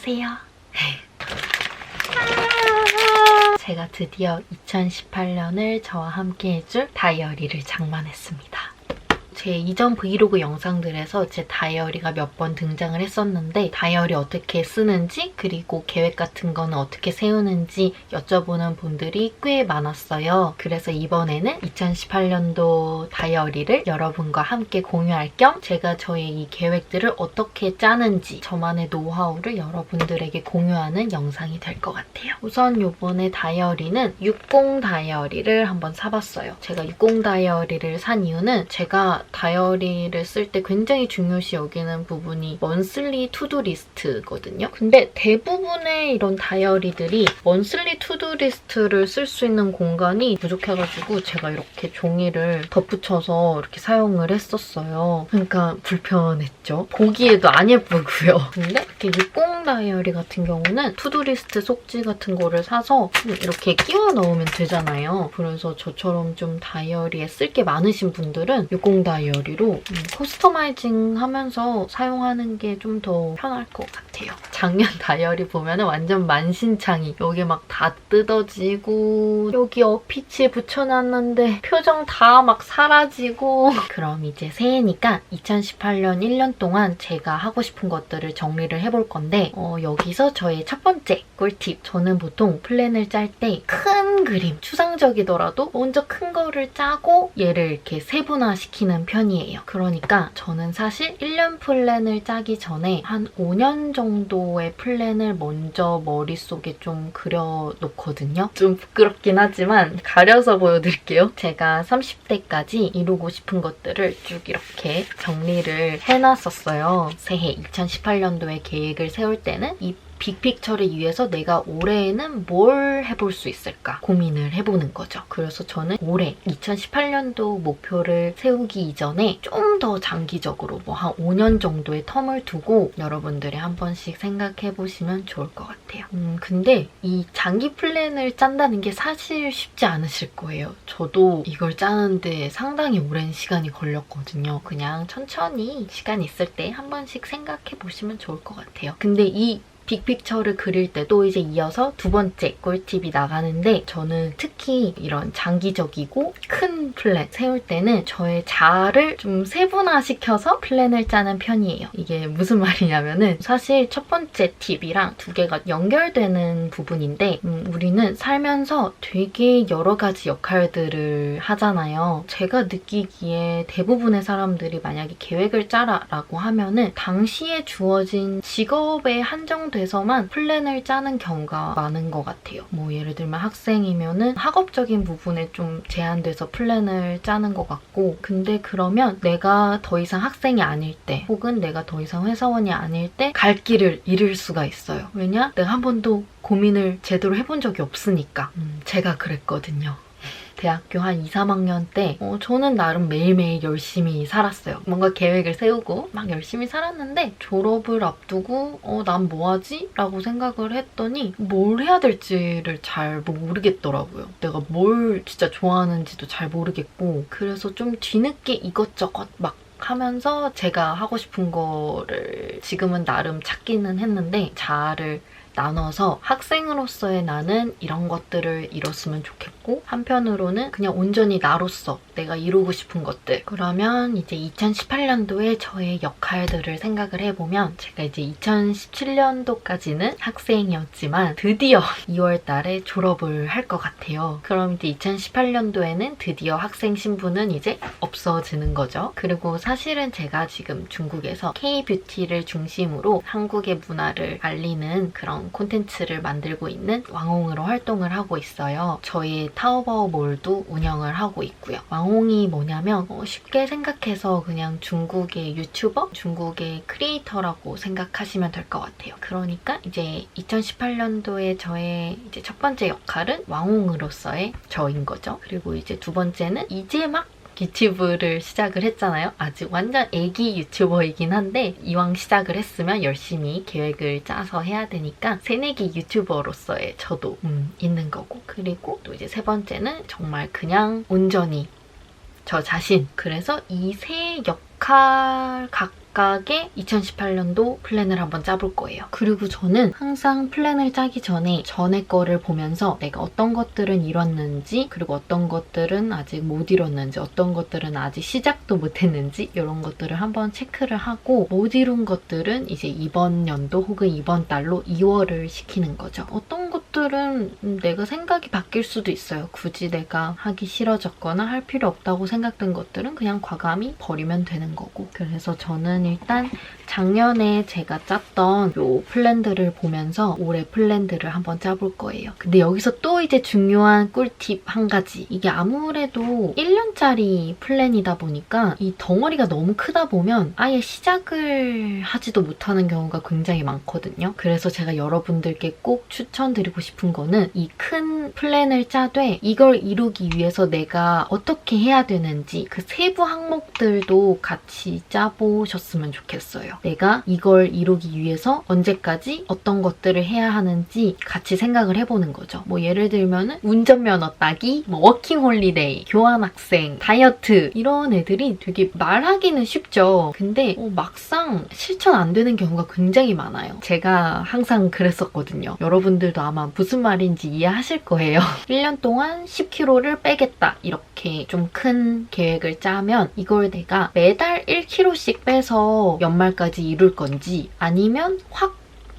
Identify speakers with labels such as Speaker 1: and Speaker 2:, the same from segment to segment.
Speaker 1: 안녕하세요. 제가 드디어 2018년을 저와 함께 해줄 다이어리를 장만했습니다. 제 이전 브이로그 영상들에서 제 다이어리가 몇 번 등장을 했었는데 다이어리 어떻게 쓰는지 그리고 계획 같은 거는 어떻게 세우는지 여쭤보는 분들이 꽤 많았어요. 그래서 이번에는 2018년도 다이어리를 여러분과 함께 공유할 겸 제가 저의 이 계획들을 어떻게 짜는지 저만의 노하우를 여러분들에게 공유하는 영상이 될 것 같아요. 우선 이번에 다이어리는 60 다이어리를 한번 사봤어요. 제가 60 다이어리를 산 이유는 제가 다이어리를 쓸 때 굉장히 중요시 여기는 부분이 먼슬리 투두 리스트거든요. 근데 대부분의 이런 다이어리들이 먼슬리 투두 리스트를 쓸 수 있는 공간이 부족해가지고 제가 이렇게 종이를 덧붙여서 이렇게 사용을 했었어요. 그러니까 불편했죠. 보기에도 안 예쁘고요. 근데 이렇게 60 다이어리 같은 경우는 투두 리스트 속지 같은 거를 사서 이렇게 끼워 넣으면 되잖아요. 그래서 저처럼 좀 다이어리에 쓸 게 많으신 분들은 60 다이어리로 커스터마이징 하면서 사용하는 게 좀 더 편할 것 같아요. 작년 다이어리 보면 완전 만신창이 여기 막 다 뜯어지고 여기 어피치 붙여놨는데 표정 다 막 사라지고 그럼 이제 새해니까 2018년 1년 동안 제가 하고 싶은 것들을 정리를 해볼 건데 여기서 저의 첫 번째 꿀팁. 저는 보통 플랜을 짤 때 큰 그림, 추상적이더라도 먼저 큰 거를 짜고 얘를 이렇게 세분화시키는 편이에요. 그러니까 저는 사실 1년 플랜을 짜기 전에 한 5년 정도의 플랜을 먼저 머릿속에 좀 그려놓거든요. 좀 부끄럽긴 하지만 가려서 보여드릴게요. 제가 30대까지 이루고 싶은 것들을 쭉 이렇게 정리를 해놨었어요. 새해 2018년도에 계획을 세울 때는 이 빅픽처를 위해서 내가 올해에는 뭘 해볼 수 있을까 고민을 해보는 거죠. 그래서 저는 올해 2018년도 목표를 세우기 이전에 좀 더 장기적으로 뭐 한 5년 정도의 텀을 두고 여러분들이 한 번씩 생각해보시면 좋을 것 같아요. 근데 이 장기 플랜을 짠다는 게 사실 쉽지 않으실 거예요. 저도 이걸 짜는데 상당히 오랜 시간이 걸렸거든요. 그냥 천천히 시간 있을 때 한 번씩 생각해보시면 좋을 것 같아요. 근데 이 빅픽처를 그릴 때도 이제 이어서 두 번째 꿀팁이 나가는데 저는 특히 이런 장기적이고 큰 플랜 세울 때는 저의 자아를 좀 세분화시켜서 플랜을 짜는 편이에요. 이게 무슨 말이냐면은 사실 첫 번째 팁이랑 두 개가 연결되는 부분인데 우리는 살면서 되게 여러 가지 역할들을 하잖아요. 제가 느끼기에 대부분의 사람들이 만약에 계획을 짜라라고 하면은 당시에 주어진 직업에 한정된 돼서만 플랜을 짜는 경우가 많은 것 같아요. 뭐 예를 들면 학생이면은 학업적인 부분에 좀 제한돼서 플랜을 짜는 것 같고 근데 그러면 내가 더 이상 학생이 아닐 때 혹은 내가 더 이상 회사원이 아닐 때 갈 길을 잃을 수가 있어요. 왜냐? 내가 한 번도 고민을 제대로 해본 적이 없으니까. 제가 그랬거든요. 대학교 한 2, 3학년 때 저는 나름 매일매일 열심히 살았어요. 뭔가 계획을 세우고 막 열심히 살았는데 졸업을 앞두고 난 뭐하지? 라고 생각을 했더니 뭘 해야 될지를 잘 모르겠더라고요. 내가 뭘 진짜 좋아하는지도 잘 모르겠고 그래서 좀 뒤늦게 이것저것 막 하면서 제가 하고 싶은 거를 지금은 나름 찾기는 했는데 자아를 나눠서 학생으로서의 나는 이런 것들을 이뤘으면 좋겠고 한편으로는 그냥 온전히 나로서 내가 이루고 싶은 것들 그러면 이제 2018년도에 저의 역할들을 생각을 해보면 제가 이제 2017년도까지는 학생이었지만 드디어 2월 달에 졸업을 할 것 같아요. 그럼 이제 2018년도에는 드디어 학생 신분은 이제 없어지는 거죠. 그리고 사실은 제가 지금 중국에서 K-뷰티를 중심으로 한국의 문화를 알리는 그런 콘텐츠를 만들고 있는 왕홍으로 활동을 하고 있어요. 저희 타오바오몰도 운영을 하고 있고요. 왕홍이 뭐냐면 쉽게 생각해서 그냥 중국의 유튜버, 중국의 크리에이터라고 생각하시면 될 것 같아요. 그러니까 이제 2018년도에 저의 이제 첫 번째 역할은 왕홍으로서의 저인 거죠. 그리고 이제 두 번째는 이제 막 유튜브를 시작을 했잖아요. 아직 완전 애기 유튜버이긴 한데 이왕 시작을 했으면 열심히 계획을 짜서 해야 되니까 새내기 유튜버로서의 저도 있는 거고 그리고 또 이제 세 번째는 정말 그냥 온전히 저 자신. 그래서 이 세 역할 각 각각의 2018년도 플랜을 한번 짜볼 거예요. 그리고 저는 항상 플랜을 짜기 전에 전에 거를 보면서 내가 어떤 것들은 이뤘는지, 그리고 어떤 것들은 아직 못 이뤘는지, 어떤 것들은 아직 시작도 못했는지 이런 것들을 한번 체크를 하고, 못 이룬 것들은 이제 이번 연도 혹은 이번 달로 2월을 시키는 거죠. 어떤 것들은 내가 생각이 바뀔 수도 있어요. 굳이 내가 하기 싫어졌거나 할 필요 없다고 생각된 것들은 그냥 과감히 버리면 되는 거고. 그래서 저는 일단 작년에 제가 짰던 요 플랜들을 보면서 올해 플랜들을 한번 짜볼 거예요. 근데 여기서 또 이제 중요한 꿀팁 한 가지. 이게 아무래도 1년짜리 플랜이다 보니까 이 덩어리가 너무 크다 보면 아예 시작을 하지도 못하는 경우가 굉장히 많거든요. 그래서 제가 여러분들께 꼭 추천드리고 싶은 거는 이 큰 플랜을 짜되 이걸 이루기 위해서 내가 어떻게 해야 되는지 그 세부 항목들도 같이 짜보셨으면 좋겠어요. 내가 이걸 이루기 위해서 언제까지 어떤 것들을 해야 하는지 같이 생각을 해보는 거죠. 뭐 예를 들면은 운전면허 따기, 뭐 워킹홀리데이, 교환학생, 다이어트 이런 애들이 되게 말하기는 쉽죠. 근데 막상 실천 안 되는 경우가 굉장히 많아요. 제가 항상 그랬었거든요. 여러분들도 아마 무슨 말인지 이해하실 거예요. 1년 동안 10kg를 빼겠다 이렇게 좀 큰 계획을 짜면 이걸 내가 매달 1kg씩 빼서 연말까지 이룰 건지, 아니면 확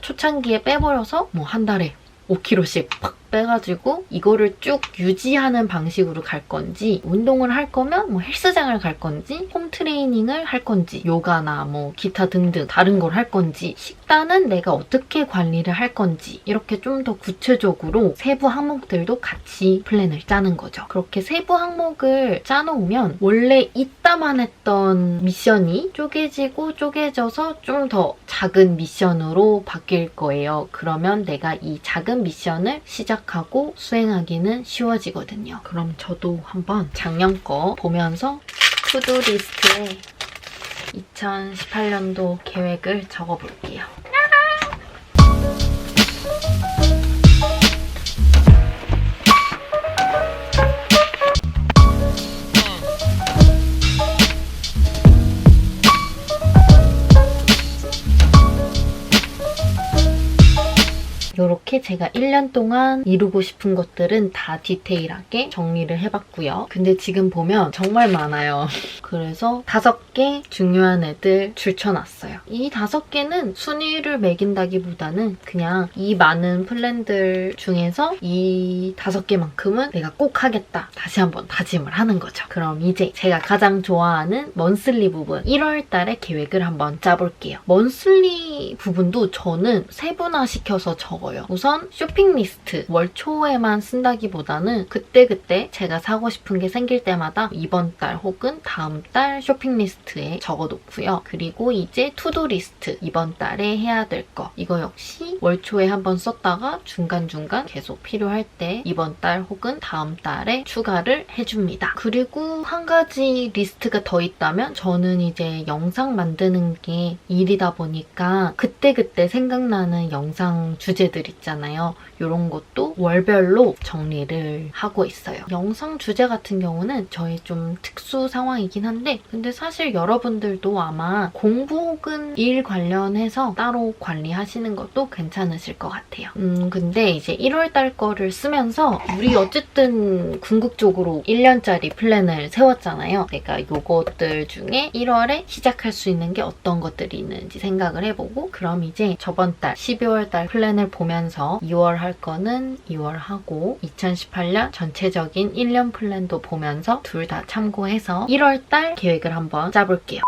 Speaker 1: 초창기에 빼버려서 뭐 한 달에 5kg씩 팍 빼가지고 이거를 쭉 유지하는 방식으로 갈 건지, 운동을 할 거면 뭐 헬스장을 갈 건지, 홈트레이닝을 할 건지, 요가나 뭐 기타 등등 다른 걸 할 건지, 식단은 내가 어떻게 관리를 할 건지, 이렇게 좀 더 구체적으로 세부 항목들도 같이 플랜을 짜는 거죠. 그렇게 세부 항목을 짜놓으면 원래 이따만 했던 미션이 쪼개지고 쪼개져서 좀 더 작은 미션으로 바뀔 거예요. 그러면 내가 이 작은 미션을 시작하고 수행하기는 쉬워지거든요. 그럼 저도 한번 작년 거 보면서 투두 리스트에 2018년도 계획을 적어볼게요. 이렇게 제가 1년 동안 이루고 싶은 것들은 다 디테일하게 정리를 해봤고요. 근데 지금 보면 정말 많아요. 그래서 5개 중요한 애들 줄쳐놨어요. 이 5개는 순위를 매긴다기보다는 그냥 이 많은 플랜들 중에서 이 5개만큼은 내가 꼭 하겠다. 다시 한번 다짐을 하는 거죠. 그럼 이제 제가 가장 좋아하는 먼슬리 부분 1월 달에 계획을 한번 짜볼게요. 먼슬리 부분도 저는 세분화시켜서 적어요. 우선 쇼핑 리스트 월 초에만 쓴다기보다는 그때그때 제가 사고 싶은 게 생길 때마다 이번 달 혹은 다음 달 쇼핑 리스트에 적어놓고요. 그리고 이제 투두 리스트 이번 달에 해야 될 거 이거 역시 월 초에 한번 썼다가 중간중간 계속 필요할 때 이번 달 혹은 다음 달에 추가를 해줍니다. 그리고 한 가지 리스트가 더 있다면 저는 이제 영상 만드는 게 일이다 보니까 그때그때 생각나는 영상 주제들 있잖아요. 이런 것도 월별로 정리를 하고 있어요. 영상 주제 같은 경우는 저희 좀 특수 상황이긴 한데 근데 사실 여러분들도 아마 공부 혹은 일 관련해서 따로 관리하시는 것도 괜찮으실 것 같아요. 근데 이제 1월달 거를 쓰면서 우리 어쨌든 궁극적으로 1년짜리 플랜을 세웠잖아요. 내가 요것들 중에 1월에 시작할 수 있는 게 어떤 것들이 있는지 생각을 해보고 그럼 이제 저번 달 12월달 플랜을 보면서 2월 할 거는 2월 하고 2018년 전체적인 1년 플랜도 보면서 둘 다 참고해서 1월달 계획을 한번 짜볼게요.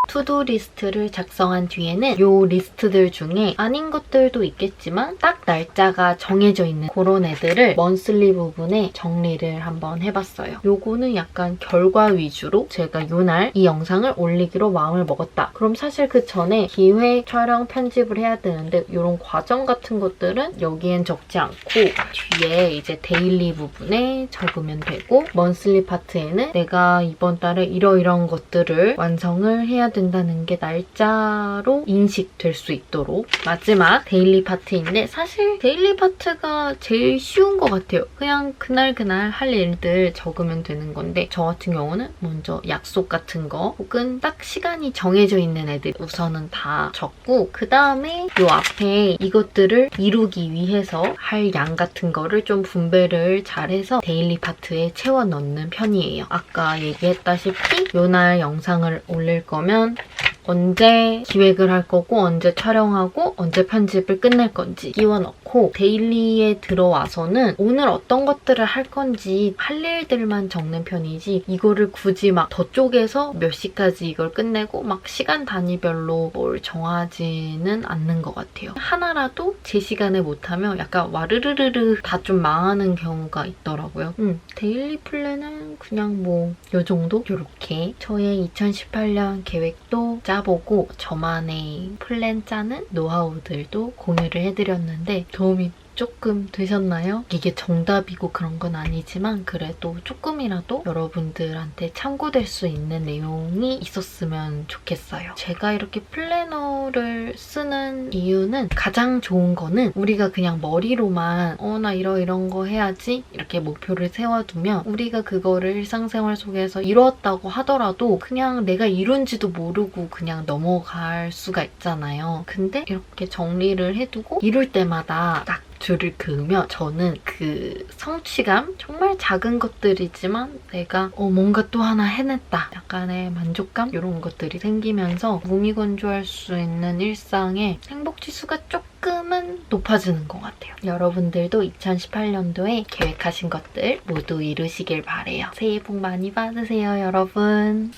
Speaker 1: 투두 리스트를 작성한 뒤에는 이 리스트들 중에 아닌 것들도 있겠지만 딱 날짜가 정해져 있는 그런 애들을 먼슬리 부분에 정리를 한번 해봤어요. 요거는 약간 결과 위주로 제가 요날 이 영상을 올리기로 마음을 먹었다. 그럼 사실 그 전에 기획, 촬영, 편집을 해야 되는데 이런 과정 같은 것들은 여기엔 적지 않고 뒤에 이제 데일리 부분에 적으면 되고 먼슬리 파트에는 내가 이번 달에 이러이러한 것들을 완성을 해야 되는 된다는 게 날짜로 인식될 수 있도록. 마지막 데일리 파트인데 사실 데일리 파트가 제일 쉬운 것 같아요. 그냥 그날 할 일들 적으면 되는 건데 저 같은 경우는 먼저 약속 같은 거 혹은 딱 시간이 정해져 있는 애들 우선은 다 적고 그 다음에 요 앞에 이것들을 이루기 위해서 할 양 같은 거를 좀 분배를 잘해서 데일리 파트에 채워 넣는 편이에요. 아까 얘기했다시피 요날 영상을 올릴 거면 언제 기획을 할 거고 언제 촬영하고 언제 편집을 끝낼 건지 끼워 넣고 데일리에 들어와서는 오늘 어떤 것들을 할 건지 할 일들만 적는 편이지 이거를 굳이 막 더 쪼개서 몇 시까지 이걸 끝내고 막 시간 단위별로 뭘 정하지는 않는 것 같아요. 하나라도 제 시간에 못하면 약간 와르르르르 다 좀 망하는 경우가 있더라고요. 데일리 플랜은 그냥 뭐 요 정도? 요렇게 저의 2018년 계획도 짜보고 저만의 플랜 짜는 노하우들도 공유를 해드렸는데 도움이 조금 되셨나요? 이게 정답이고 그런 건 아니지만 그래도 조금이라도 여러분들한테 참고될 수 있는 내용이 있었으면 좋겠어요. 제가 이렇게 플래너를 쓰는 이유는 가장 좋은 거는 우리가 그냥 머리로만 나 이런 거 해야지 이렇게 목표를 세워두면 우리가 그거를 일상생활 속에서 이루었다고 하더라도 그냥 내가 이룬지도 모르고 그냥 넘어갈 수가 있잖아요. 근데 이렇게 정리를 해두고 이룰 때마다 딱 줄을 그으면 저는 그 성취감? 정말 작은 것들이지만 내가 뭔가 또 하나 해냈다. 약간의 만족감? 이런 것들이 생기면서 무미건조할 수 있는 일상의 행복지수가 조금은 높아지는 것 같아요. 여러분들도 2018년도에 계획하신 것들 모두 이루시길 바래요. 새해 복 많이 받으세요, 여러분.